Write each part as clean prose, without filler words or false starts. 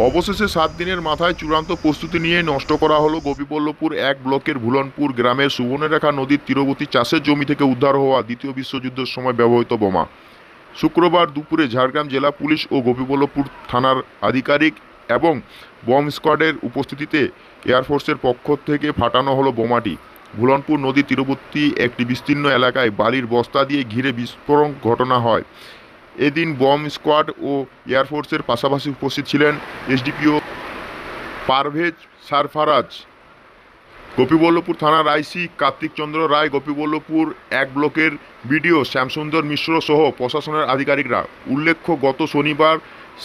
অবশেষে 7 দিনের মাথায় চূড়ান্ত প্রস্তুতি নিয়ে নষ্ট করা হলো গোপীবল্লভপুর 1 ব্লকের ভুলনপুর গ্রামের সুবর্ণরেখা নদীর তীরবর্তী চাষের জমি থেকে উদ্ধার হওয়া দ্বিতীয় বিশ্বযুদ্ধের সময় ব্যবহৃত বোমা। শুক্রবার দুপুরে ঝাড়গ্রাম জেলা পুলিশ ও গোপীবল্লভপুর থানার আধিকারিক এবং বম্ব স্কোয়াডের উপস্থিতিতে এয়ারফোর্সের পক্ষ থেকে ফাটানো হলো বোমাটি। ভুলনপুর নদী তীরবর্তী একটি বিস্তীর্ণ এলাকায় বালির বস্তা দিয়ে ঘিরে বিস্ফোরণ ঘটনা হয়। এদিন বম্ব স্কোয়াড ও এয়ারফোর্সের পাশাপাশি উপস্থিত ছিলেন এসডিপিও পারভেজ সারফারাজ, গোপীবল্লভপুর থানার আইসি কার্তিক চন্দ্র রায়, গোপীবল্লভপুর 1 ব্লকের বিডিও শ্যামসুন্দর মিশ্র সহ প্রশাসনের আধিকারিকরা। উল্লেখ্য, গত শনিবার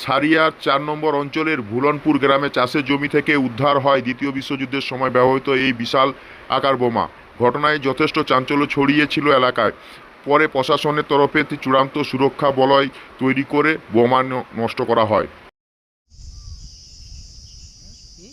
সারিয়ার 4 নম্বর অঞ্চলের ভুলনপুর গ্রামে চাষের জমি থেকে উদ্ধার হয় দ্বিতীয় বিশ্বযুদ্ধের সময় ব্যবহৃত এই বিশাল আকার বোমা। ঘটনায় যথেষ্ট চাঞ্চল্য ছড়িয়েছিল এলাকায়। পরে প্রশাসনের তরফে চূড়ান্ত সুরক্ষা বলয় তৈরি করে বোমা নষ্ট করা হয়। কি?